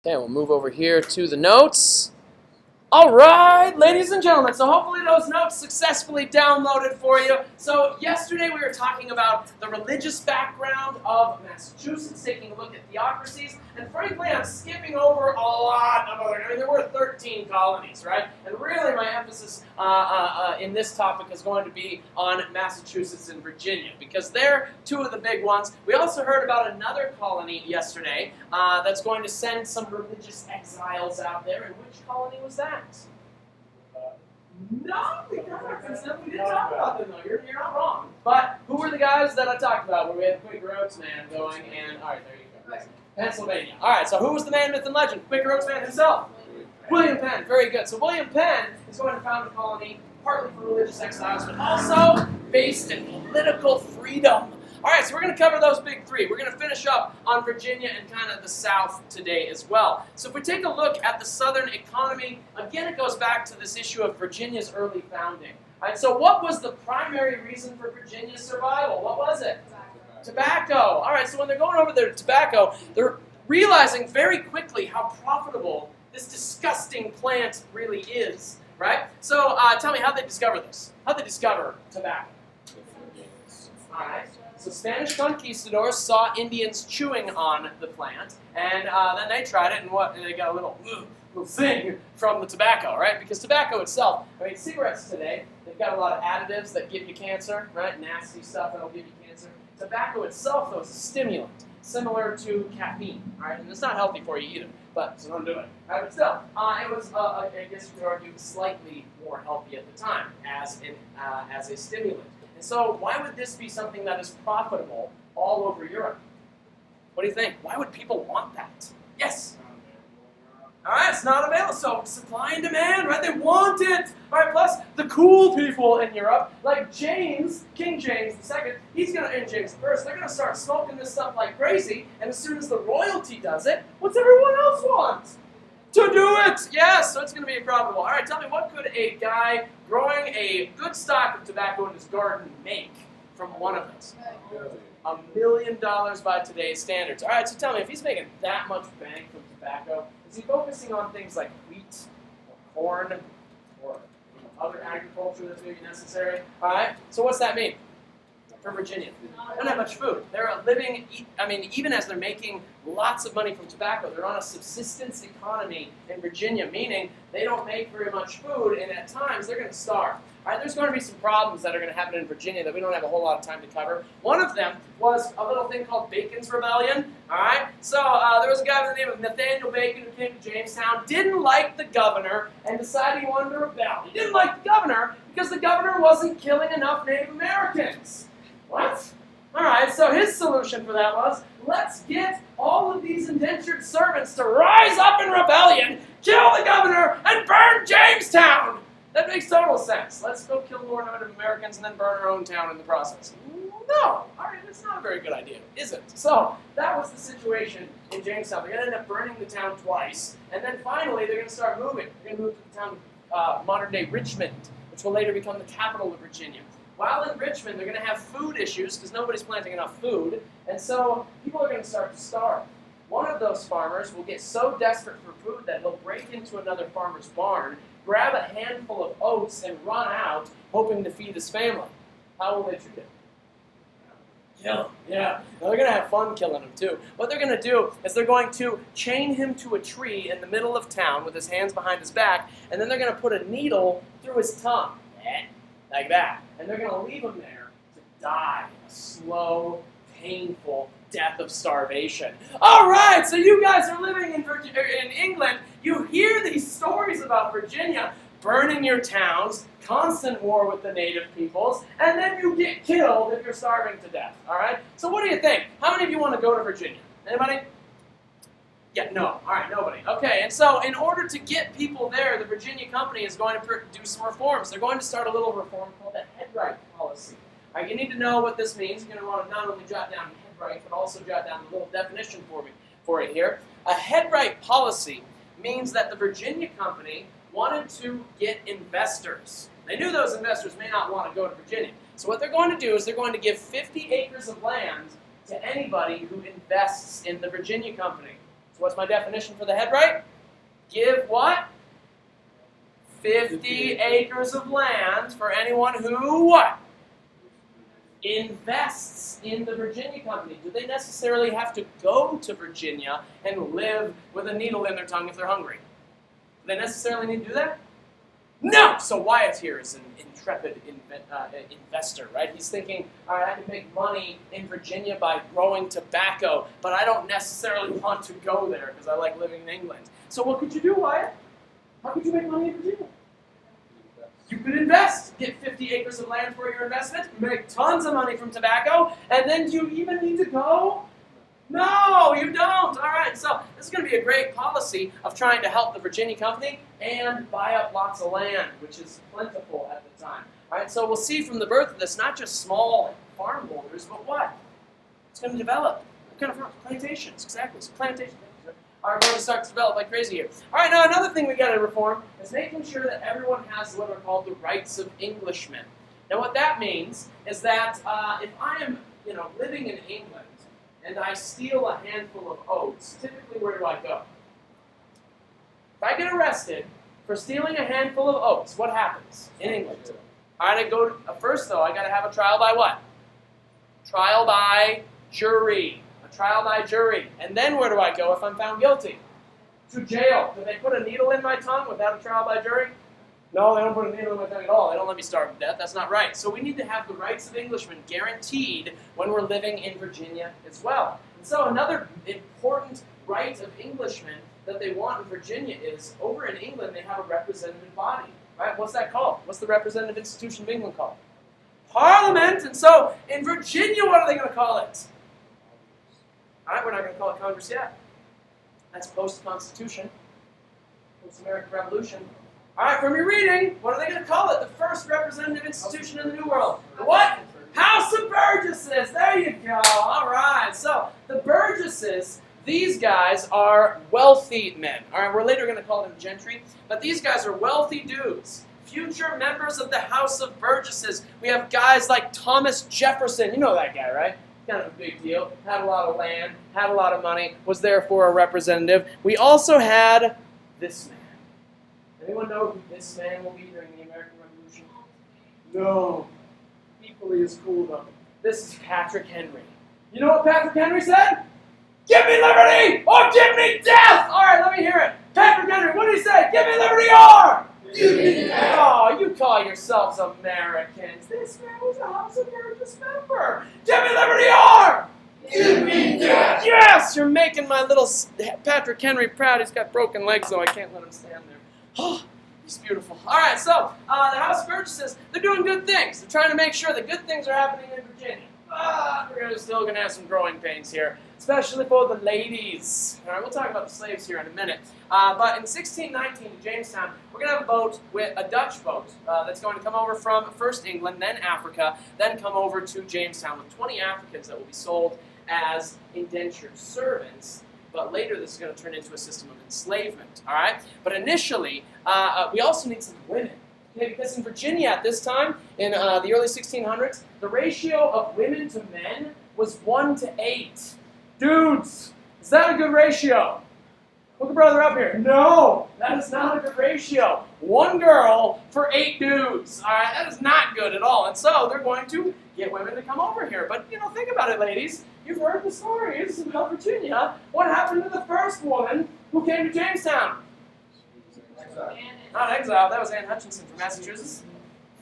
Okay, we'll move over here to the notes. All right, ladies and gentlemen, so hopefully those notes successfully downloaded for you. So yesterday we were talking about the religious background of Massachusetts, taking a look at theocracies, and frankly I'm skipping over a lot of there were 13 colonies, right? And really my emphasis in this topic is going to be on Massachusetts and Virginia, because they're two of the big ones. We also heard about another colony yesterday that's going to send some religious exiles out there, and which colony was that? No, we didn't talk about them though. You're not wrong. But who were the guys that I talked about where we had the Quick Roads man going and, alright, there you go. Pennsylvania. Alright, so who was the man, myth, and legend? Quick Roads man himself. William Penn. Very good. So William Penn is going to found a colony partly for religious exiles, but also based in political freedom. Alright, so we're going to cover those big three. We're going to finish up on Virginia and kind of the South today as well. So if we take a look at the Southern economy, again it goes back to this issue of Virginia's early founding. Alright, so what was the primary reason for Virginia's survival? What was it? Tobacco. Alright, so when they're going over their tobacco, they're realizing very quickly how profitable this disgusting plant really is. Right? So tell me, how'd they discover this? How'd they discover tobacco? Alright. So Spanish conquistadors saw Indians chewing on the plant, and then they tried it, and they got a little thing from the tobacco, right? Because tobacco itself, I mean, cigarettes today, they've got a lot of additives that give you cancer, right? Nasty stuff that'll give you cancer. Tobacco itself, though, is a stimulant, similar to caffeine, right? And it's not healthy for you either, so don't do it. Right? But still, it was, I guess you could argue, slightly more healthy at the time as a stimulant. And so why would this be something that is profitable all over Europe? What do you think? Why would people want that? Yes? All right, it's not available. So supply and demand, right? They want it. All right, plus the cool people in Europe, like James, King James II, and James I, they're going to start smoking this stuff like crazy. And as soon as the royalty does it, what's everyone else want? To do it! Yes, so it's going to be profitable. All right, tell me, what could a guy growing a good stock of tobacco in his garden make from one of it? $1 million by today's standards. All right, so tell me, if he's making that much bank from tobacco, is he focusing on things like wheat or corn or other agriculture that's maybe necessary? All right, so what's that mean for Virginia? They don't have much food. They're living, even as they're making lots of money from tobacco, they're on a subsistence economy in Virginia, meaning they don't make very much food, and at times they're going to starve. All right, there's going to be some problems that are going to happen in Virginia that we don't have a whole lot of time to cover. One of them was a little thing called Bacon's Rebellion. All right, so there was a guy by the name of Nathaniel Bacon who came to Jamestown, didn't like the governor, and decided he wanted to rebel. He didn't like the governor because the governor wasn't killing enough Native Americans. What? All right, so his solution for that was, let's get all of these indentured servants to rise up in rebellion, kill the governor, and burn Jamestown. That makes total sense. Let's go kill more Native Americans and then burn our own town in the process. No, all right, that's not a very good idea, is it? So that was the situation in Jamestown. They're going to end up burning the town twice, and then finally they're going to start moving. They're going to move to the town of modern-day Richmond, which will later become the capital of Virginia. While in Richmond, they're going to have food issues because nobody's planting enough food, and so people are going to start to starve. One of those farmers will get so desperate for food that he'll break into another farmer's barn, grab a handful of oats, and run out, hoping to feed his family. How will they treat him? Kill him, yeah. Now, they're going to have fun killing him, too. What they're going to do is they're going to chain him to a tree in the middle of town with his hands behind his back, and then they're going to put a needle through his tongue. Like that. And they're going to leave him there to die a slow, painful death of starvation. All right, so you guys are living in England. You hear these stories about Virginia burning your towns, constant war with the native peoples, and then you get killed if you're starving to death. All right? So what do you think? How many of you want to go to Virginia? Anybody? Yeah, no. All right, nobody. Okay, and so in order to get people there, the Virginia Company is going to do some reforms. They're going to start a little reform called the headright policy. All right, you need to know what this means. You're going to want to not only jot down headright, but also jot down a little definition for it here. A headright policy means that the Virginia Company wanted to get investors. They knew those investors may not want to go to Virginia. So what they're going to do is they're going to give 50 acres of land to anybody who invests in the Virginia Company. So what's my definition for the head right? Give what? 50 acres of land for anyone who what? Invests in the Virginia Company. Do they necessarily have to go to Virginia and live with a needle in their tongue if they're hungry? Do they necessarily need to do that? No! So Wyatt here is an intrepid investor, right? He's thinking, all right, I can make money in Virginia by growing tobacco, but I don't necessarily want to go there because I like living in England. So what could you do, Wyatt? How could you make money in Virginia? You could invest, get 50 acres of land for your investment, make tons of money from tobacco, and then do you even need to go? No, you don't. All right, so this is going to be a great policy of trying to help the Virginia Company and buy up lots of land, which is plentiful at the time. All right, so we'll see from the birth of this, not just small farm holders, but what? It's going to develop. What kind of farms? Plantations, exactly. So plantations are going to start to develop like crazy here. All right, now another thing we got to reform is making sure that everyone has what are called the rights of Englishmen. Now, what that means is that if I am, living in England and I steal a handful of oats, typically where do I go? If I get arrested for stealing a handful of oats, what happens in England? All right, I go to, first though, I got to have a trial by what? Trial by jury. Trial by jury. And then where do I go if I'm found guilty? To jail. Do they put a needle in my tongue without a trial by jury? No, they don't put a needle in my tongue at all. They don't let me starve to death. That's not right. So we need to have the rights of Englishmen guaranteed when we're living in Virginia as well. And so another important right of Englishmen that they want in Virginia is, over in England, they have a representative body. Right? What's that called? What's the representative institution of England called? Parliament. And so in Virginia, what are they going to call it? All right, we're not going to call it Congress yet. That's post-Constitution, post-American Revolution. All right, from your reading, what are they going to call it? The first representative institution in the New World. What? House of Burgesses. There you go. All right, so the Burgesses, these guys are wealthy men. All right, we're later going to call them gentry, but these guys are wealthy dudes. Future members of the House of Burgesses. We have guys like Thomas Jefferson. You know that guy, right? Kind of a big deal. Had a lot of land, had a lot of money, was there for a representative. We also had this man. Anyone know who this man will be during the American Revolution? No. Equally as cool though. This is Patrick Henry. You know what Patrick Henry said? Give me liberty or give me death! Alright, let me hear it. Patrick Henry, what did he say? Give me liberty or... Oh, you call yourselves Americans. This man was a House of Burgess member. Give me liberty or... Give me death! Yes! You're making my little Patrick Henry proud. He's got broken legs, though. I can't let him stand there. Oh, he's beautiful. All right, so the House of Burgesses, they're doing good things. They're trying to make sure that good things are happening in Virginia. We're still going to have some growing pains here, especially for the ladies. All right, we'll talk about the slaves here in a minute. But in 1619 in Jamestown, we're going to have a boat, a Dutch boat, that's going to come over from first England, then Africa, then come over to Jamestown with 20 Africans that will be sold as indentured servants. But later this is going to turn into a system of enslavement. All right? But initially, we also need some women. Okay, because in Virginia at this time, in the early 1600s, the ratio of women to men was 1 to 8. Dudes, is that a good ratio? Look a brother up here. No, that is not a good ratio. 1 girl for 8 dudes. All right, that is not good at all. And so they're going to get women to come over here. But, think about it, ladies. You've heard the stories about Virginia. What happened to the first woman who came to Jamestown? Not exile, that was Anne Hutchinson from Massachusetts.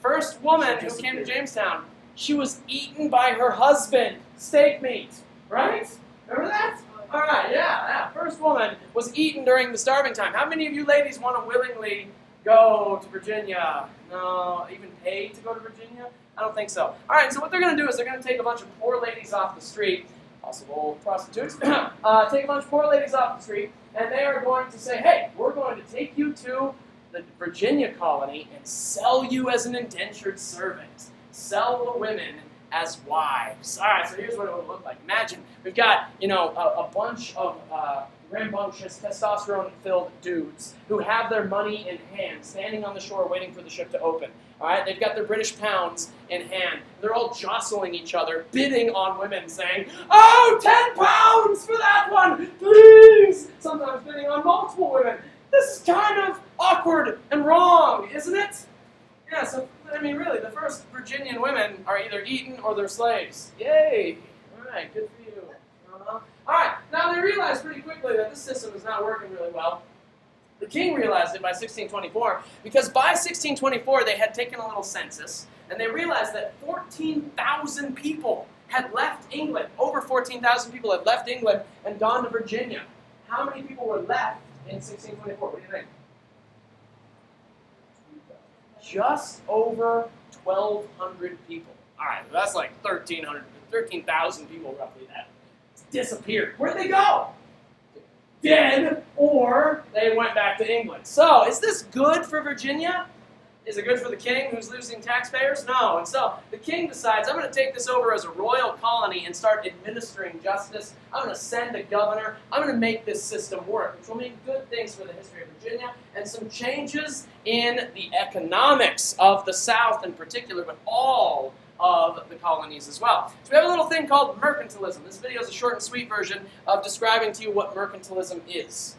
First woman who came to Jamestown, she was eaten by her husband. Steak meat, right? Remember that? All right, yeah. First woman was eaten during the starving time. How many of you ladies want to willingly go to Virginia? No, even pay to go to Virginia? I don't think so. All right, so what they're going to do is they're going to take a bunch of poor ladies off the street, possible prostitutes, take a bunch of poor ladies off the street, and they are going to say, hey, we're going to take you to the Virginia colony and sell you as an indentured servant. Sell the women as wives. All right, so here's what it would look like. Imagine we've got, a bunch of rambunctious, testosterone-filled dudes who have their money in hand, standing on the shore waiting for the ship to open. All right, they've got their British pounds in hand. They're all jostling each other, bidding on women, saying, "Oh, 10 pounds for that one, please!" Sometimes bidding on multiple women. This is kind of awkward and wrong, isn't it? Yeah, so, I mean, really, the first Virginian women are either eaten or they're slaves. Yay! All right, good for you. All right, now they realized pretty quickly that this system is not working really well. The king realized it by 1624, because by 1624 they had taken a little census, and they realized that 14,000 people had left England. Over 14,000 people had left England and gone to Virginia. How many people were left in 1624? What do you think? Just over 1,200 people. All right, that's like 13,000 people roughly that disappeared. Where'd they go? Dead, or they went back to England. So, is this good for Virginia? Is it good for the king who's losing taxpayers? No. And so the king decides, I'm going to take this over as a royal colony and start administering justice. I'm going to send a governor. I'm going to make this system work, which will mean good things for the history of Virginia and some changes in the economics of the South in particular, but all of the colonies as well. So we have a little thing called mercantilism. This video is a short and sweet version of describing to you what mercantilism is.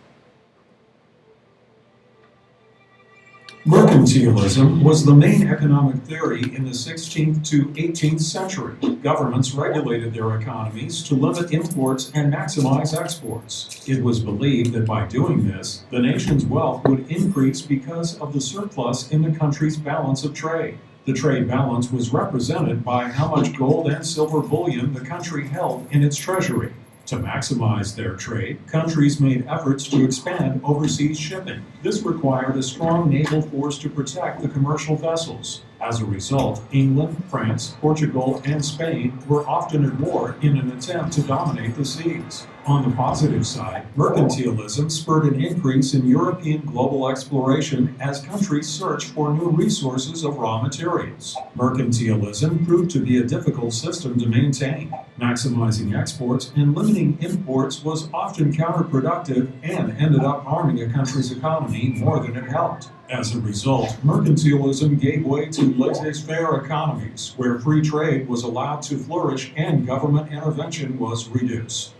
Mercantilism was the main economic theory in the 16th to 18th century. Governments regulated their economies to limit imports and maximize exports. It was believed that by doing this, the nation's wealth would increase because of the surplus in the country's balance of trade. The trade balance was represented by how much gold and silver bullion the country held in its treasury. To maximize their trade, countries made efforts to expand overseas shipping. This required a strong naval force to protect the commercial vessels. As a result, England, France, Portugal, and Spain were often at war in an attempt to dominate the seas. On the positive side, mercantilism spurred an increase in European global exploration as countries searched for new resources of raw materials. Mercantilism proved to be a difficult system to maintain. Maximizing exports and limiting imports was often counterproductive and ended up harming a country's economy more than it helped. As a result, mercantilism gave way to laissez-faire economies, where free trade was allowed to flourish and government intervention was reduced.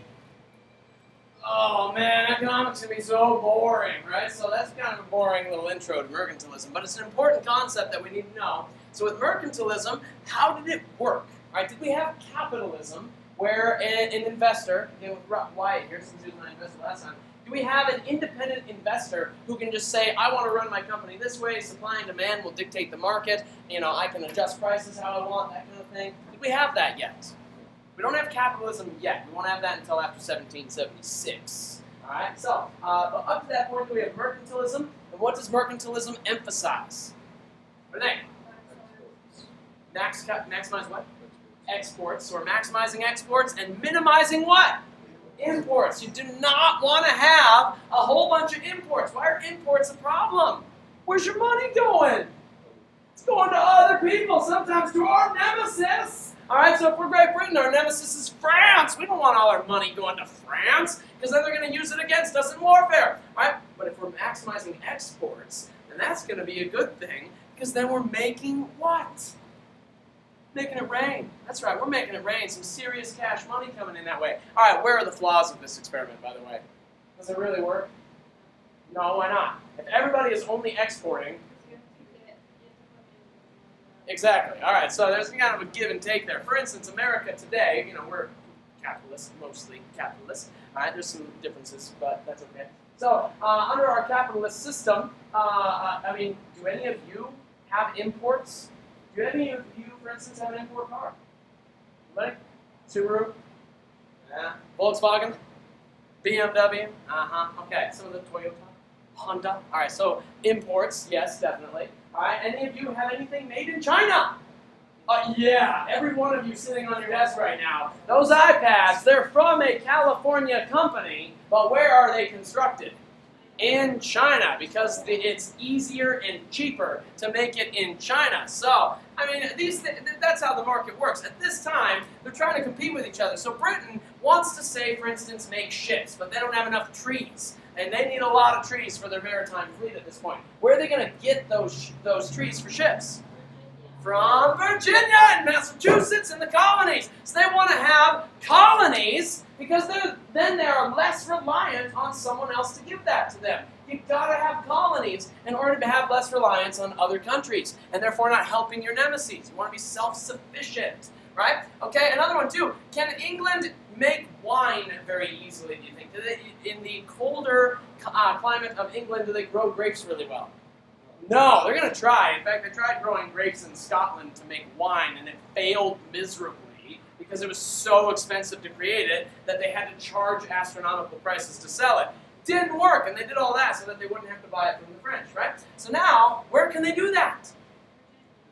Oh man, economics can be so boring, right? So that's kind of a boring little intro to mercantilism, but it's an important concept that we need to know. So with mercantilism, how did it work? Right? Did we have capitalism, where an investor, again with Wyatt here, since he was my investor last time, do we have an independent investor who can just say, I want to run my company this way, supply and demand will dictate the market, I can adjust prices how I want, that kind of thing? Did we have that yet? We don't have capitalism yet. We won't have that until after 1776. All right. So, but up to that point, we have mercantilism. And what does mercantilism emphasize? What do you think? Maximize what? Exports. So we're maximizing exports and minimizing what? Imports. You do not want to have a whole bunch of imports. Why are imports a problem? Where's your money going? It's going to other people, sometimes to our nemesis. All right, so if we're Great Britain, our nemesis is France. We don't want all our money going to France because then they're going to use it against us in warfare. All right, but if we're maximizing exports, then that's going to be a good thing because then we're making what? Making it rain. That's right, we're making it rain. Some serious cash money coming in that way. All right, where are the flaws of this experiment, by the way? Does it really work? No, why not? If everybody is only exporting, exactly. All right, so there's kind of a give and take there. For instance, America today, we're capitalist, mostly capitalist. All right, there's some differences, but that's okay. So under our capitalist system, do any of you have imports? Do any of you, for instance, have an import car? Anybody? Subaru? Yeah. Volkswagen? BMW? Okay, some of the Toyota? Honda? All right, so imports, yes, definitely. All right, any of you have anything made in China? Yeah, every one of you sitting on your desk right now. Those iPads, they're from a California company, but where are they constructed? in China because it's easier and cheaper to make it in China. So, I mean, that's how the market works. At this time, they're trying to compete with each other. So Britain wants to say, for instance, make ships, but they don't have enough trees. And they need a lot of trees for their maritime fleet at this point. Where are they going to get those trees for ships? From Virginia and Massachusetts and the colonies. So they want to have colonies because then they are less reliant on someone else to give that to them. You've got to have colonies in order to have less reliance on other countries and therefore not helping your nemesis. You want to be self-sufficient, right? Okay, another one too. Can England make wine very easily, do you think? In the colder climate of England, do they grow grapes really well? No, they're going to try. In fact, they tried growing grapes in Scotland to make wine, and it failed miserably because it was so expensive to create it that they had to charge astronomical prices to sell it. Didn't work, and they did all that so that they wouldn't have to buy it from the French, right? So now, where can they do that?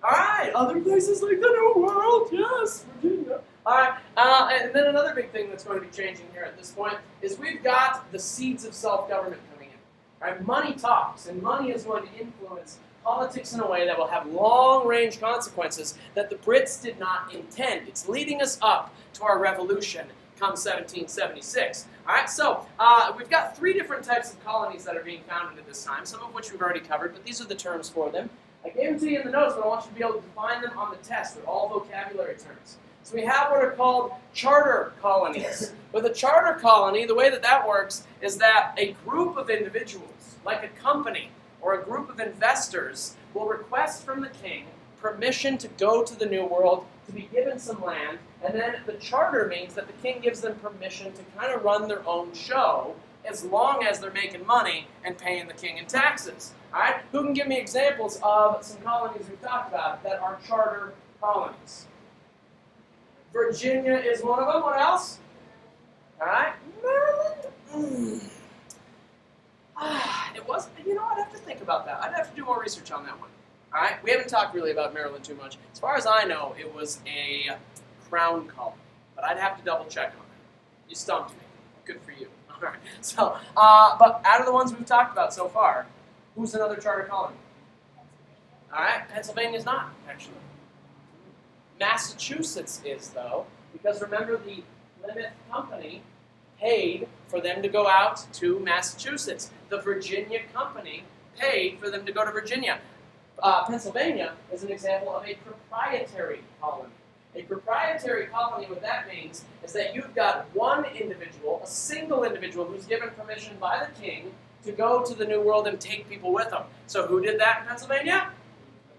All right, other places like the New World, yes, Virginia. All right, and then another big thing that's going to be changing here at this point is we've got the seeds of self-government coming in. Right? Money talks, and money is going to influence politics in a way that will have long-range consequences that the Brits did not intend. It's leading us up to our revolution come 1776. All right, so we've got three different types of colonies that are being founded at this time, some of which we've already covered, but these are the terms for them. I gave them to you in the notes, but I want you to be able to define them on the test. They're all vocabulary terms. So we have what are called charter colonies. With a charter colony, the way that works is that a group of individuals, like a company or a group of investors, will request from the king permission to go to the New World, to be given some land, and then the charter means that the king gives them permission to kind of run their own show as long as they're making money and paying the king in taxes. All right? Who can give me examples of some colonies we've talked about that are charter colonies? Virginia is one of them. What else? All right. Maryland. It was. You know, I'd have to think about that. I'd have to do more research on that one. All right. We haven't talked really about Maryland too much. As far as I know, it was a crown colony, but I'd have to double check on that. You stumped me. Good for you. All right. So, but out of the ones we've talked about so far, who's another charter colony? All right. Pennsylvania's not actually. Massachusetts is, though, because remember the Plymouth Company paid for them to go out to Massachusetts. The Virginia Company paid for them to go to Virginia. Pennsylvania is an example of a proprietary colony. A proprietary colony, what that means is that you've got one individual, a single individual, who's given permission by the king to go to the New World and take people with them. So who did that in Pennsylvania?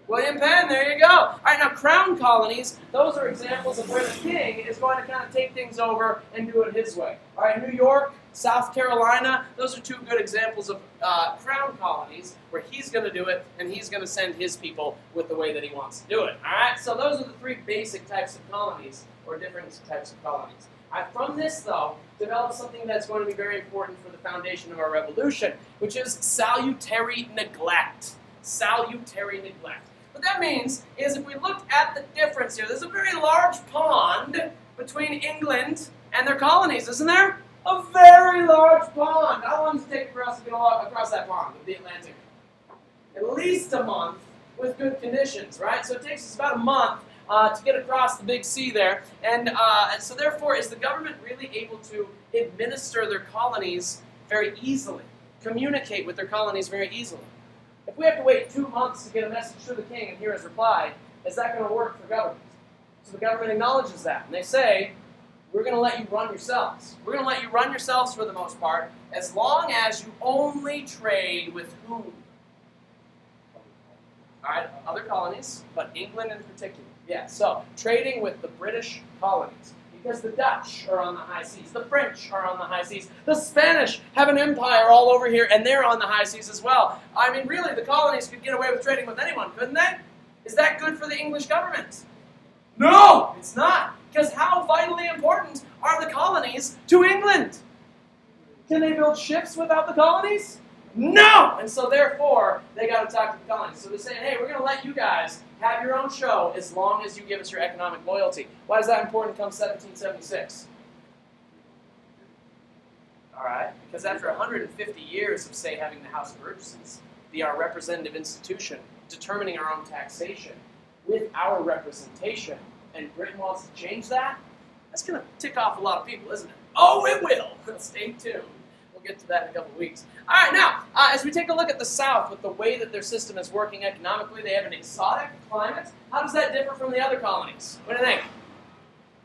William Penn, there you go. All right, now crown colonies, those are examples of where the king is going to kind of take things over and do it his way. All right, New York, South Carolina, those are two good examples of crown colonies where he's going to do it and he's going to send his people with the way that he wants to do it. All right, so those are the three basic types of colonies or different types of colonies. All right, from this, though, develop something that's going to be very important for the foundation of our revolution, which is salutary neglect. Salutary neglect. What that means is if we look at the difference here, there's a very large pond between England and their colonies, isn't there? A very large pond. How long does it take for us to get across that pond with the Atlantic? At least a month with good conditions, right? So it takes us about a month to get across the big sea there. And so therefore, is the government really able to administer their colonies very easily, communicate with their colonies very easily? If we have to wait 2 months to get a message to the king and hear his reply, is that going to work for government? So the government acknowledges that, and they say, we're going to let you run yourselves. We're going to let you run yourselves for the most part, as long as you only trade with whom? All right, other colonies, but England in particular. Yeah, so trading with the British colonies. Because the Dutch are on the high seas, the French are on the high seas, the Spanish have an empire all over here, and they're on the high seas as well. I mean, really, the colonies could get away with trading with anyone, couldn't they? Is that good for the English government? No, it's not. Because how vitally important are the colonies to England? Can they build ships without the colonies? No! And so therefore, they got to talk to the colonies. So they're saying, hey, we're going to let you guys have your own show as long as you give us your economic loyalty. Why is that important come 1776? All right? Because after 150 years of, say, having the House of Burgesses, our representative institution, determining our own taxation with our representation, and Britain wants to change that, that's going to tick off a lot of people, isn't it? Oh, it will! Stay tuned. We'll get to that in a couple of weeks. All right, now, as we take a look at the South with the way that their system is working economically, they have an exotic climate. How does that differ from the other colonies? What do you think?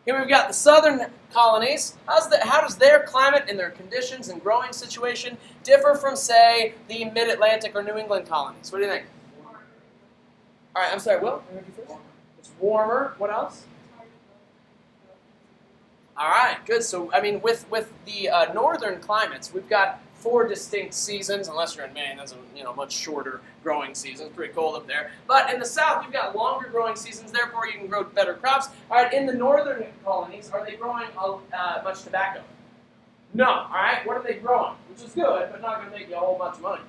Here we've got the southern colonies. How does their climate and their conditions and growing situation differ from, say, the mid-Atlantic or New England colonies? What do you think? All right, I'm sorry, Will? It's warmer. What else? All right, good. So, I mean, with the northern climates, we've got 4 distinct seasons. Unless you're in Maine, that's a much shorter growing season. It's pretty cold up there. But in the south, you've got longer growing seasons. Therefore, you can grow better crops. All right, in the northern colonies, are they growing much tobacco? No. All right, what are they growing? Which is good, but not going to make you a whole bunch of money.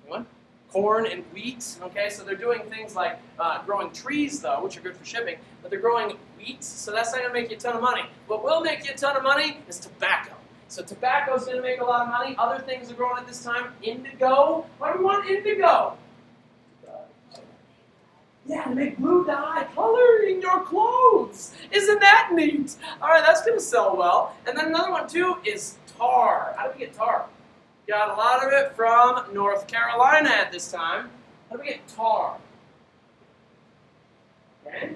Anyone? Corn and wheat. Okay, so they're doing things like growing trees, though, which are good for shipping. But they're growing wheat, so that's not going to make you a ton of money. What will make you a ton of money is tobacco. So tobacco is going to make a lot of money. Other things are growing at this time. Indigo. Why do we want indigo? Yeah, to make blue dye coloring your clothes. Isn't that neat? All right, that's going to sell well. And then another one, too, is tar. How do we get tar? Got a lot of it from North Carolina at this time. How do we get tar? Okay.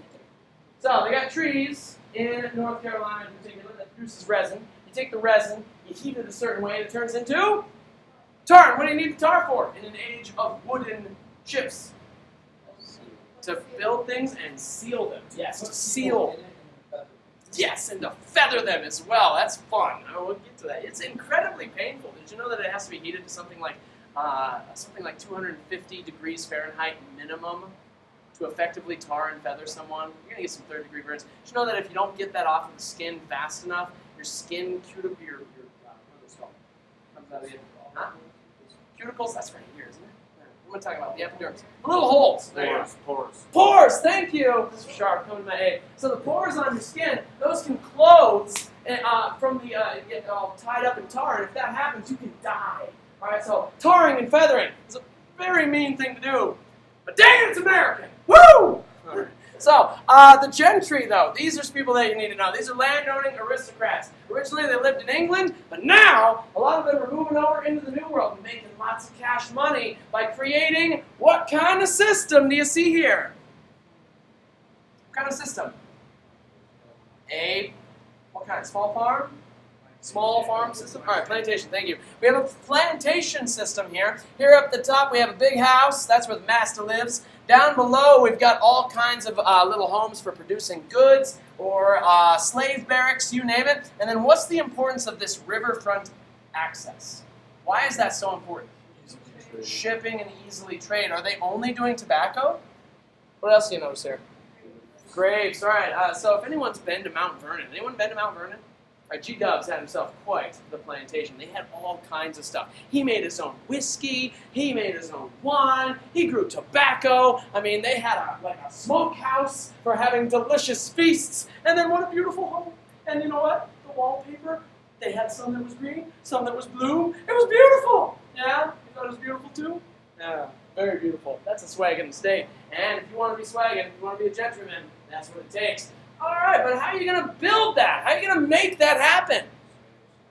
So they got trees in North Carolina in particular that produces resin. You take the resin, you heat it a certain way, and it turns into tar. And what do you need the tar for in an age of wooden ships? To build things and seal them. Yes, to seal. Yes, and to feather them as well. That's fun. We'll get to that. It's incredibly painful. Did you know that it has to be heated to something like 250 degrees Fahrenheit minimum to effectively tar and feather someone? You're gonna get some third-degree burns. Did you know that if you don't get that off of the skin fast enough, your skin cuticle, your what are those called? Comes out of the huh? Cuticles. That's right here, isn't it? What am I talking about? The epidermis. The little holes. Pores. Thank you. This is sharp. Coming to my aid. So the pores on your skin, those can close from the get all tied up in tar. And if that happens, you can die. All right. So tarring and feathering is a very mean thing to do. But dang it, it's American. Woo! Right. So the gentry, though, these are people that you need to know. These are landowning aristocrats. Originally, they lived in England, but now a lot of them are moving over into the New World and making lots of cash money by creating what kind of system do you see here? What kind of system? What kind? Small farm? Small farm system? All right, plantation, thank you. We have a plantation system here. Here up the top, we have a big house. That's where the master lives. Down below, we've got all kinds of little homes for producing goods or slave barracks, you name it. And then what's the importance of this riverfront access? Why is that so important? Shipping and easily trade. Are they only doing tobacco? What else do you notice here? Grapes, all right. So if anyone's been to Mount Vernon, anyone been to Mount Vernon? Right, G-Dubs had himself quite the plantation. They had all kinds of stuff. He made his own whiskey. He made his own wine. He grew tobacco. I mean, they had a smokehouse for having delicious feasts. And then what a beautiful home. And you know what? The wallpaper, they had some that was green, some that was blue. It was beautiful. Yeah? You thought it was beautiful too? Yeah, very beautiful. That's a swaggin' state. And if you want to be swaggin', if you want to be a gentleman, that's what it takes. All right, but how are you going to build that? How are you going to make that happen?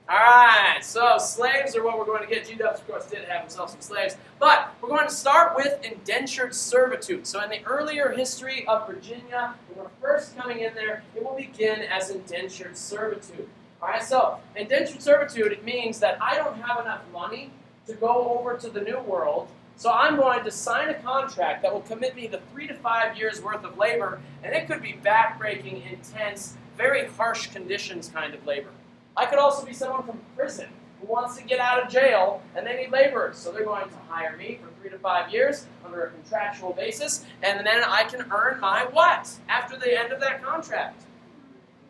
All right, so slaves are what we're going to get. G-Dubs, of course, did have himself some slaves. But we're going to start with indentured servitude. So in the earlier history of Virginia, when we're first coming in there, it will begin as indentured servitude. All right, so indentured servitude, it means that I don't have enough money to go over to the New World, so I'm going to sign a contract that will commit me to 3 to 5 years worth of labor, and it could be backbreaking, intense, very harsh conditions kind of labor. I could also be someone from prison who wants to get out of jail, and they need laborers, so they're going to hire me for 3 to 5 years under a contractual basis, and then I can earn my what after the end of that contract?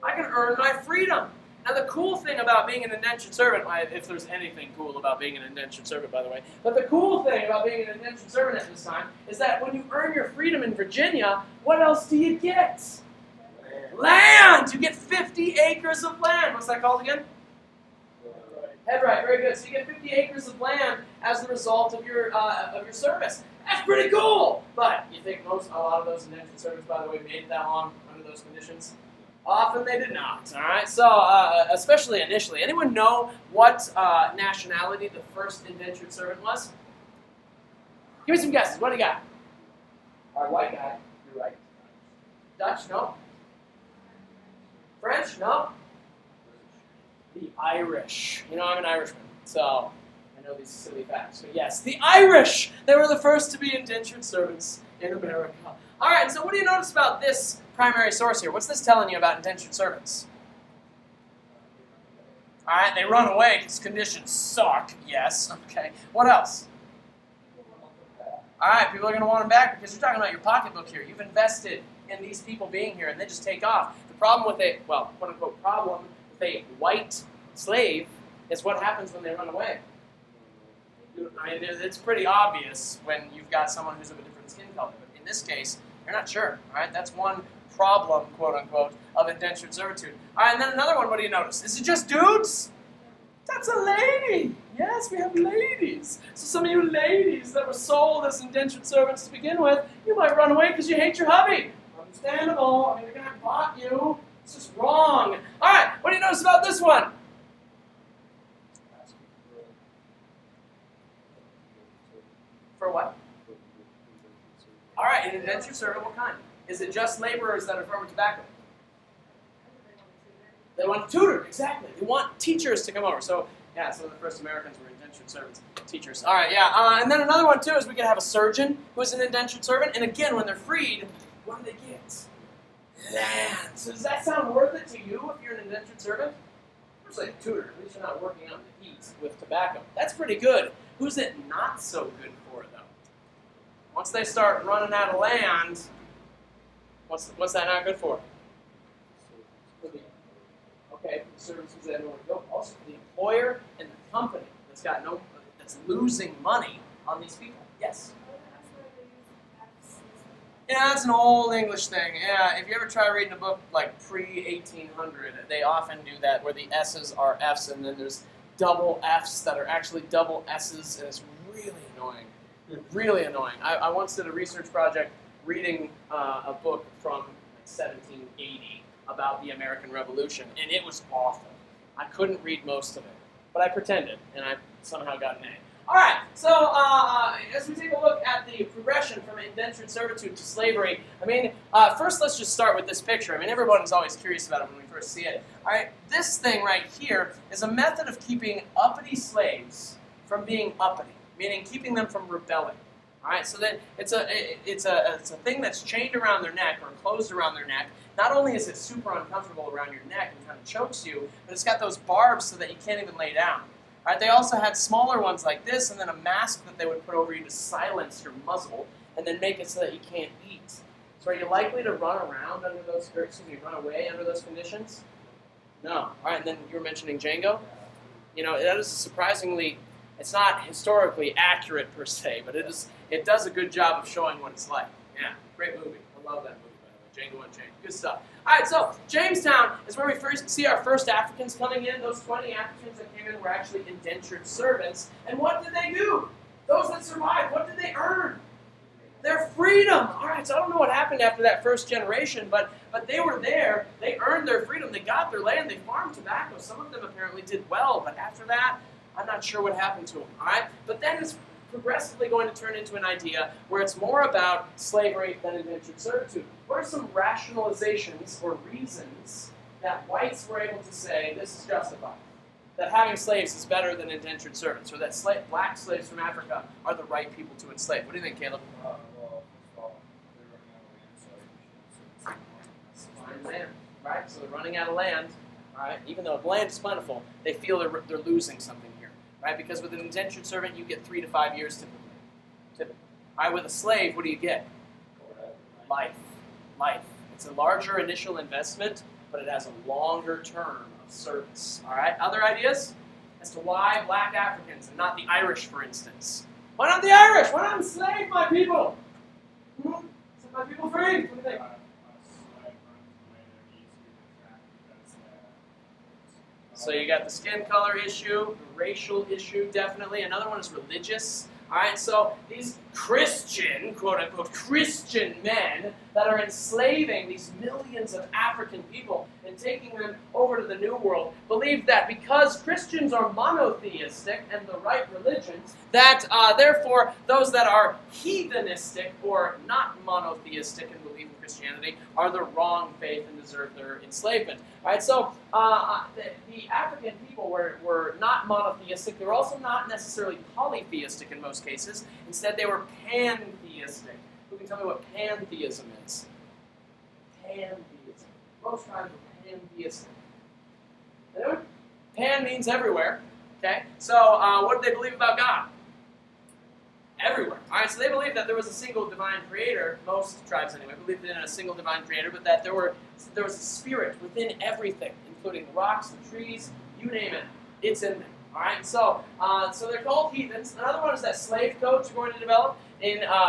I can earn my freedom. Now, the cool thing about being an indentured servant, if there's anything cool about being an indentured servant, by the way, but the cool thing about being an indentured servant at this time is that when you earn your freedom in Virginia, what else do you get? Land! You get 50 acres of land. What's that called again? Head right, very good. So you get 50 acres of land as the result of your service. That's pretty cool. But you think a lot of those indentured servants, by the way, made it that long under those conditions? Often they did not. All right. So especially initially, anyone know what nationality the first indentured servant was? Give me some guesses. What do you got? All right, white guy. You're right. Dutch? No. French? No. The Irish. You know, I'm an Irishman, so I know these silly facts. But yes, the Irish! They were the first to be indentured servants in America. All right, so what do you notice about this primary source here? What's this telling you about indentured servants? All right, they run away because conditions suck. Yes, okay. What else? All right, people are going to want them back because you're talking about your pocketbook here. You've invested in these people being here, and they just take off. The problem with a, well, quote-unquote problem, a white slave is what happens when they run away. I mean, it's pretty obvious when you've got someone who's of a different skin color, but in this case, you're not sure. All right, that's one problem, quote unquote, of indentured servitude. All right, and then another one. What do you notice? Is it just dudes? That's a lady. Yes, we have ladies. So some of you ladies that were sold as indentured servants to begin with, you might run away because you hate your hubby. Understandable. I mean, the guy bought you. It's just wrong. All right, what do you notice about this one? For what? All right, an indentured servant, what kind? Is it just laborers that are farming tobacco? They want a tutor, exactly. They want teachers to come over. So, yeah, some of the first Americans were indentured servants, teachers. All right, yeah. And then another one, too, is we could have a surgeon who is an indentured servant. And again, when they're freed, what do they get? Land. So does that sound worth it to you if you're an indentured servant? It's like a tutor. At least you're not working out in the heat with tobacco. That's pretty good. Who's it not so good for, though? Once they start running out of land, what's that not good for? Okay, for the servants who have nowhere to go. Also for the employer and the company that's losing money on these people. Yes? Yeah, that's an old English thing. Yeah, if you ever try reading a book like pre-1800, they often do that where the S's are F's and then there's double F's that are actually double S's, and it's really annoying. Really annoying. I once did a research project reading a book from 1780 about the American Revolution, and it was awful. I couldn't read most of it, but I pretended, and I somehow got an A. All right, so as we take a look at the progression from indentured servitude to slavery, I mean, first let's just start with this picture. I mean, everyone's always curious about it when we first see it. All right, this thing right here is a method of keeping uppity slaves from being uppity, meaning keeping them from rebelling. All right, so that it's a thing that's chained around their neck or closed around their neck. Not only is it super uncomfortable around your neck and kind of chokes you, but it's got those barbs so that you can't even lay down. All right, they also had smaller ones like this, and then a mask that they would put over you to silence your muzzle, and then make it so that you can't eat. So are you likely to run around under those, or excuse me, run away under those conditions? No. All right, and then you were mentioning Django. You know, that is surprisingly, it's not historically accurate per se, but it does a good job of showing what it's like. Yeah, great movie. I love that movie. Django Unchained. Good stuff. All right, so Jamestown is where we first see our first Africans coming in. Those 20 Africans that came in were actually indentured servants. And what did they do? Those that survived, what did they earn? Their freedom. All right, so I don't know what happened after that first generation, but they were there. They earned their freedom. They got their land. They farmed tobacco. Some of them apparently did well, but after that, I'm not sure what happened to them. All right, but then it's progressively going to turn into an idea where it's more about slavery than indentured servitude. What are some rationalizations or reasons that whites were able to say this is justified? That having slaves is better than indentured servants, or that black slaves from Africa are the right people to enslave? What do you think, Caleb? Well, first of all, they're running out of land, so Find land, right? So they're running out of land, all right? Even though land is plentiful, they feel they're losing something here, right? Because with an indentured servant, you get 3 to 5 years typically. All right, with a slave, what do you get? Life. It's a larger initial investment, but it has a longer term of service. All right, other ideas as to why black Africans and not the Irish, for instance? Why not the Irish? Why not enslave my people? Set my people free. What do you think? So you got the skin color issue, the racial issue, definitely. Another one is religious. All right, so these Christian, quote-unquote, Christian men that are enslaving these millions of African people and taking them over to the New World believe that because Christians are monotheistic and the right religion, that therefore those that are heathenistic or not monotheistic and believe in Christianity are the wrong faith and deserve their enslavement. All right, so the African people were not monotheistic. They were also not necessarily polytheistic in most cases. Instead, they were pantheistic. Who can tell me what pantheism is? Pantheism. Most tribes were pantheistic. Anyone? Pan means everywhere. Okay, so what did they believe about God? Everywhere. All right, so they believed that there was a single divine creator. Most tribes, anyway, believed in a single divine creator, but that there was a spirit within everything, including the rocks, the trees, you name it. It's in there. All right, so they're called heathens. Another one is that slave codes are going to develop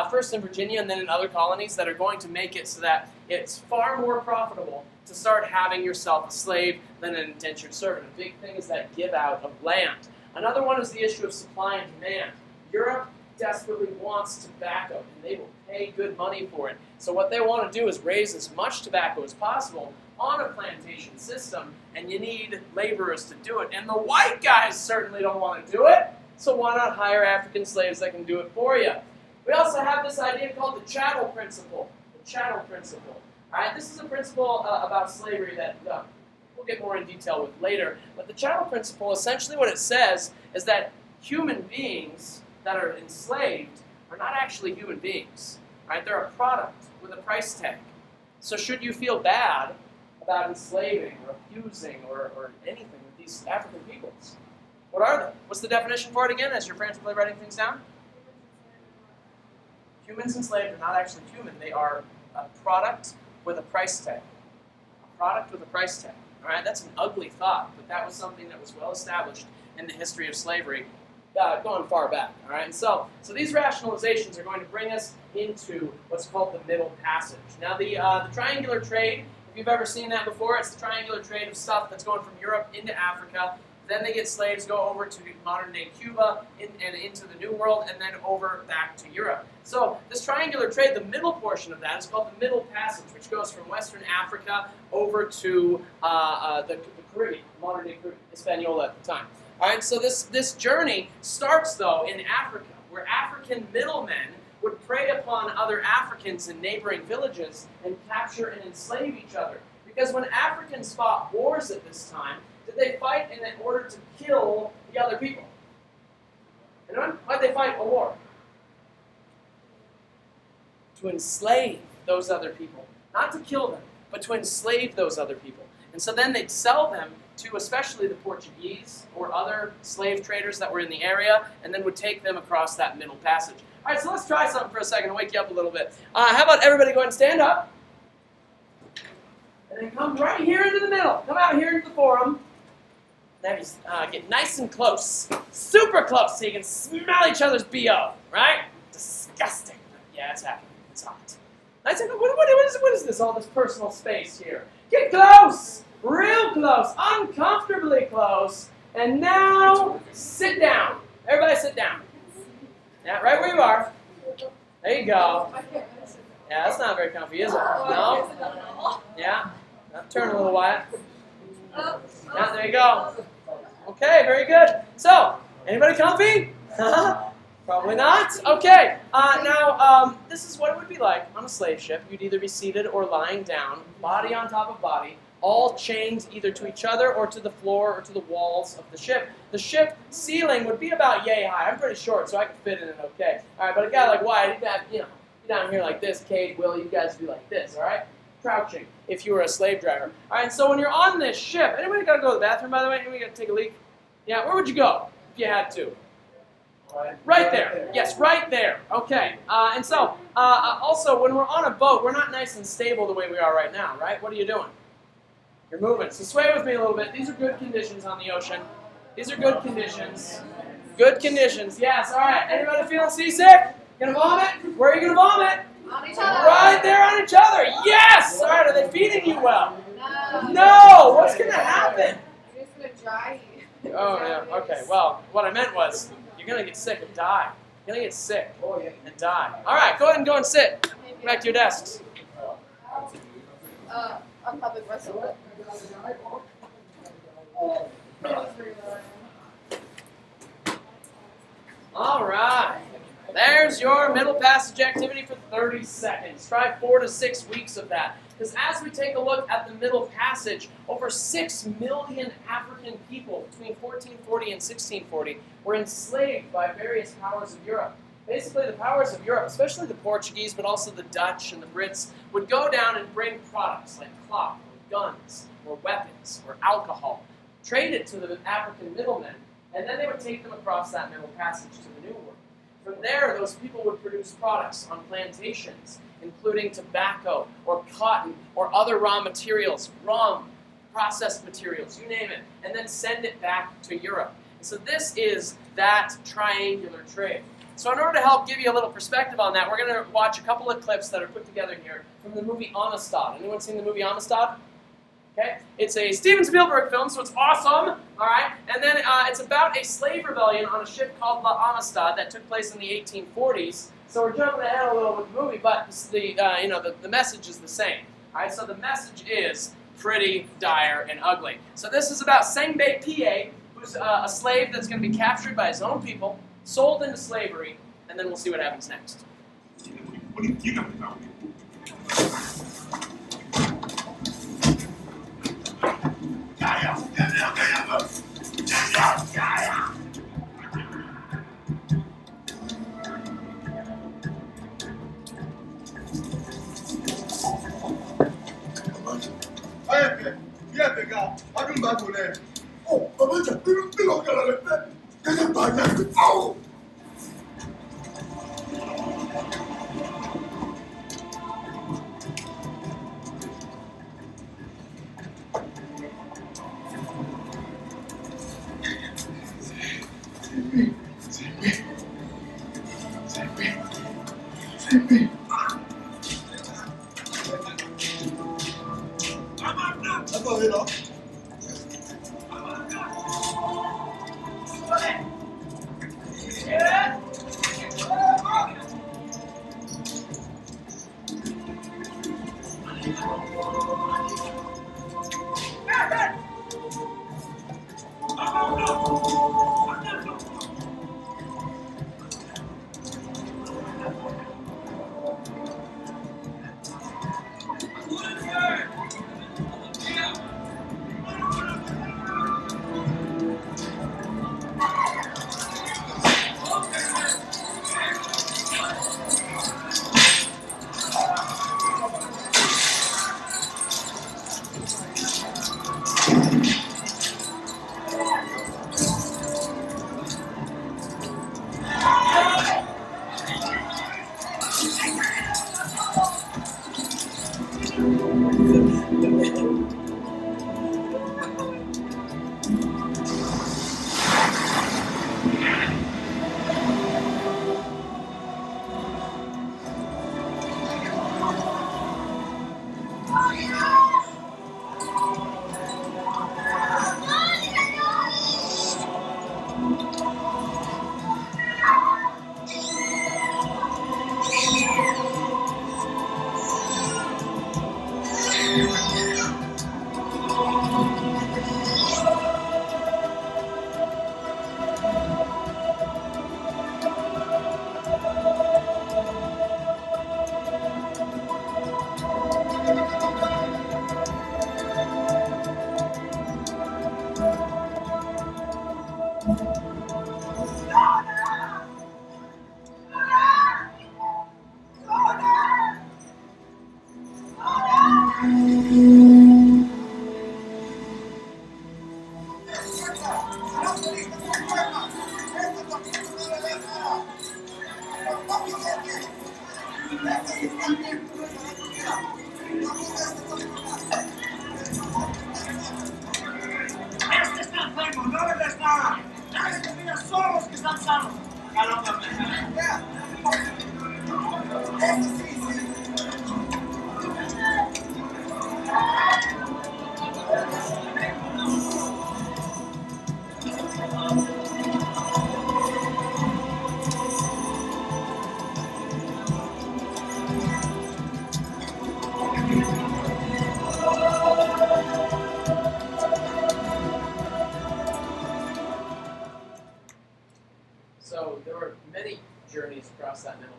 first in Virginia and then in other colonies that are going to make it so that it's far more profitable to start having yourself a slave than an indentured servant. A big thing is that give out of land. Another one is the issue of supply and demand. Europe desperately wants tobacco, and they will pay good money for it. So what they want to do is raise as much tobacco as possible on a plantation system, and you need laborers to do it. And the white guys certainly don't want to do it, so why not hire African slaves that can do it for you? We also have this idea called the chattel principle. The chattel principle. All right, this is a principle about slavery that we'll get more in detail with later. But the chattel principle, essentially what it says is that human beings that are enslaved are not actually human beings. Right? They're a product with a price tag. So should you feel bad about enslaving or abusing or anything with these African peoples? What are they? What's the definition for it again as you're frantically writing things down? Humans enslaved are not actually human. They are a product with a price tag. A product with a price tag. All right? That's an ugly thought, but that was something that was well established in the history of slavery going far back, all right? And so these rationalizations are going to bring us into what's called the Middle Passage. Now, the triangular trade, if you've ever seen that before, it's the triangular trade of stuff that's going from Europe into Africa. Then they get slaves, go over to modern-day Cuba and into the New World, and then over back to Europe. So this triangular trade, the middle portion of that is called the Middle Passage, which goes from Western Africa over to the Caribbean, modern-day Caribbean, Hispaniola at the time. All right, so this journey starts, though, in Africa, where African middlemen would prey upon other Africans in neighboring villages and capture and enslave each other. Because when Africans fought wars at this time, did they fight in order to kill the other people? Anyone? Why did they fight a war? To enslave those other people. Not to kill them, but to enslave those other people. And so then they'd sell them to especially the Portuguese or other slave traders that were in the area, and then would take them across that Middle Passage. All right, so let's try something for a second to wake you up a little bit. How about everybody go ahead and stand up? And then come right here into the middle. Come out here into the forum. Then just get nice and close. Super close so you can smell each other's BO, right? Disgusting. Yeah, it's happening. It's hot. Nice and what is this, all this personal space here? Get close! Real close, uncomfortably close, and now sit down. Everybody sit down. Yeah, right where you are. There you go. Yeah, that's not very comfy, is it? No? Yeah? Now turn a little wide. Yeah, there you go. Okay, very good. So, anybody comfy? Probably not. Okay, now this is what it would be like on a slave ship. You'd either be seated or lying down, body on top of body, all chained either to each other or to the floor or to the walls of the ship. The ship ceiling would be about yay high. I'm pretty short, so I could fit in it okay. All right, but a guy like Wyatt, he'd have, be down here like this. Cade, Will, you guys would be like this, all right? Crouching, if you were a slave driver. All right, so when you're on this ship, anybody got to go to the bathroom, by the way? Anybody got to take a leak? Yeah, where would you go if you had to? Right there. Yes, right there. Okay. And so, also, when we're on a boat, we're not nice and stable the way we are right now, right? What are you doing? You're moving. So sway with me a little bit. These are good conditions on the ocean. These are good conditions. Good conditions. Yes. All right. Anybody feeling seasick? Gonna vomit? Where are you gonna vomit? On each other. Right there on each other. Yes. All right. Are they feeding you well? No. What's gonna happen? You're just gonna dry. Oh, yeah. Okay. Well, what I meant was you're going to get sick and die. You're going to get sick and die. All right. Go ahead and go and sit. Go back to your desks. On public restroom. All right. There's your middle passage activity for 30 seconds. Try 4 to 6 weeks of that. Because as we take a look at the middle passage, over 6 million African people between 1440 and 1640 were enslaved by various powers of Europe. Basically, the powers of Europe, especially the Portuguese, but also the Dutch and the Brits, would go down and bring products like cloth, or guns, or weapons, or alcohol, trade it to the African middlemen, and then they would take them across that middle passage to the New World. From there, those people would produce products on plantations, including tobacco, or cotton, or other raw materials, rum, processed materials, you name it, and then send it back to Europe. And so this is that triangular trade. So in order to help give you a little perspective on that, we're going to watch a couple of clips that are put together here from the movie Amistad. Anyone seen the movie Amistad? Okay, it's a Steven Spielberg film, so it's awesome. All right, and then it's about a slave rebellion on a ship called La Amistad that took place in the 1840s. So we're jumping ahead a little with the movie, but the message is the same. All right, so the message is pretty dire and ugly. So this is about Sengbe Pie, who's a slave that's going to be captured by his own people, sold into slavery, and then we'll see what happens next. What do you got to tell me? Fíjate, acá, hay un vacunero. Oh, mamá, ya, pero que la letra, que se vaya, au.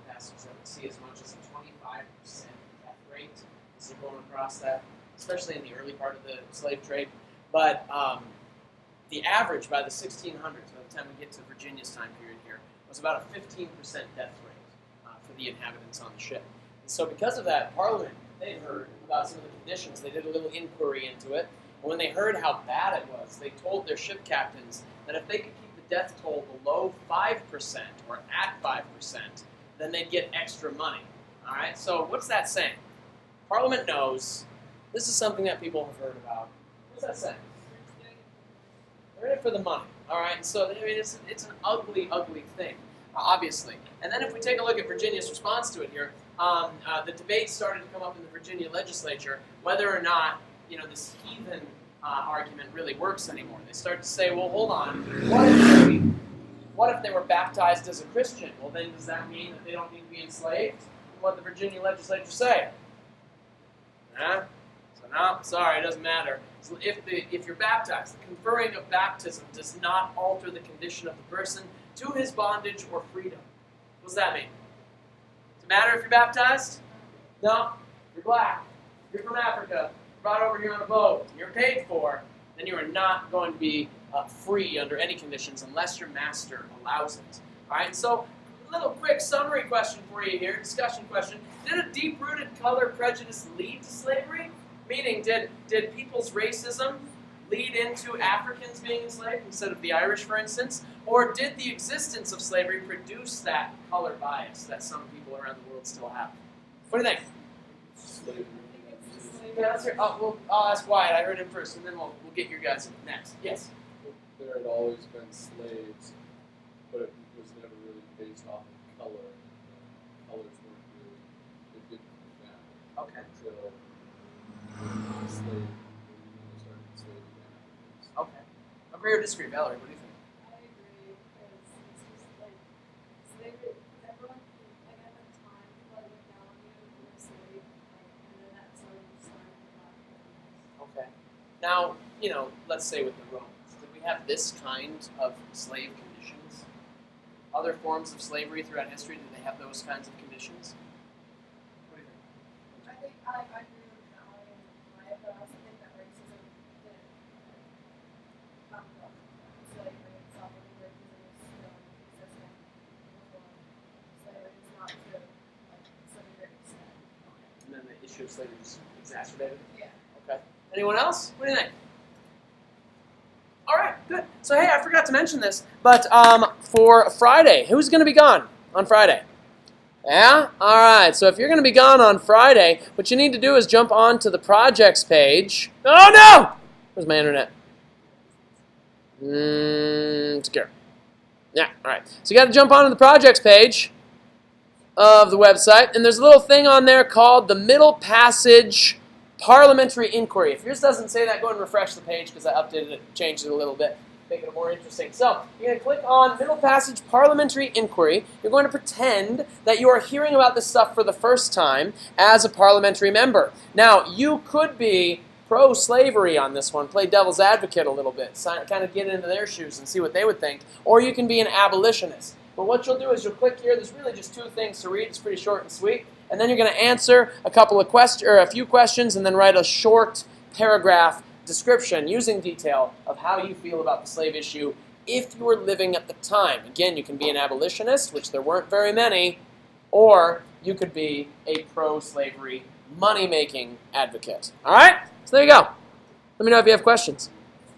passages that we see as much as a 25% death rate as you're going across that, especially in the early part of the slave trade. But the average by the 1600s, by the time we get to Virginia's time period here, was about a 15% death rate for the inhabitants on the ship. And so because of that, Parliament, they heard about some of the conditions. They did a little inquiry into it. And when they heard how bad it was, they told their ship captains that if they could keep the death toll below 5% or at 5%, then they'd get extra money. All right, so what's that saying? Parliament knows this is something that people have heard about. What's that saying? They're in it for the money. All right, so I mean, it's an ugly, ugly thing, obviously. And then if we take a look at Virginia's response to it here, the debate started to come up in the Virginia legislature whether or not this heathen argument really works anymore. They start to say, well, hold on, what if they were baptized as a Christian? Well, then does that mean that they don't need to be enslaved? What did the Virginia legislature say? So no, sorry, it doesn't matter. So if you're baptized, the conferring of baptism does not alter the condition of the person to his bondage or freedom. What does that mean? Does it matter if you're baptized? No. You're black. You're from Africa. Brought over here on a boat. You're paid for. Then you are not going to be free under any conditions unless your master allows it. All right. So, a little quick summary question for you here. Discussion question: did a deep-rooted color prejudice lead to slavery? Meaning, did people's racism lead into Africans being enslaved instead of the Irish, for instance? Or did the existence of slavery produce that color bias that some people around the world still have? What do you think? Slavery. Yeah, let's hear. I'll ask Wyatt. I heard him first, and then we'll get your guys next. Yes? There had always been slaves, but it was never really based off of color. Colors weren't really, it didn't matter. Okay. Until slave, when started enslaving Africans. Okay. Agree or disagree? Valerie, what do you think? I agree, because it's just like slavery. Everyone, like at that time, people like looked down on you if you were a slave, like, and then that sort of started a lot of Okay. Now, let's say with the Romans, did we have this kind of slave conditions? Other forms of slavery throughout history, did they have those kinds of conditions? What do you think? I think I agree with Valerie and Maya, but I also think that racism didn't come from slavery itself. I think racism is still existing before slavery. It's not to like such a great extent. And then the issue of slavery was exacerbated? Yeah. Okay. Anyone else? What do you think? All right, good. So, hey, I forgot to mention this, but for Friday, who's going to be gone on Friday? Yeah? All right, so if you're going to be gone on Friday, what you need to do is jump on to the projects page. Oh, no! Where's my internet? Secure. Yeah, all right. So you got to jump onto the projects page of the website, and there's a little thing on there called the Middle Passage Parliamentary Inquiry. If yours doesn't say that, go and refresh the page because I updated it, changed it a little bit, making it more interesting. So, you're going to click on Middle Passage Parliamentary Inquiry. You're going to pretend that you are hearing about this stuff for the first time as a parliamentary member. Now, you could be pro-slavery on this one, play devil's advocate a little bit, kind of get into their shoes and see what they would think, or you can be an abolitionist. But what you'll do is you'll click here. There's really just two things to read. It's pretty short and sweet. And then you're going to answer a few questions and then write a short paragraph description using detail of how you feel about the slave issue if you were living at the time. Again, you can be an abolitionist, which there weren't very many, or you could be a pro-slavery money-making advocate. All right? So there you go. Let me know if you have questions.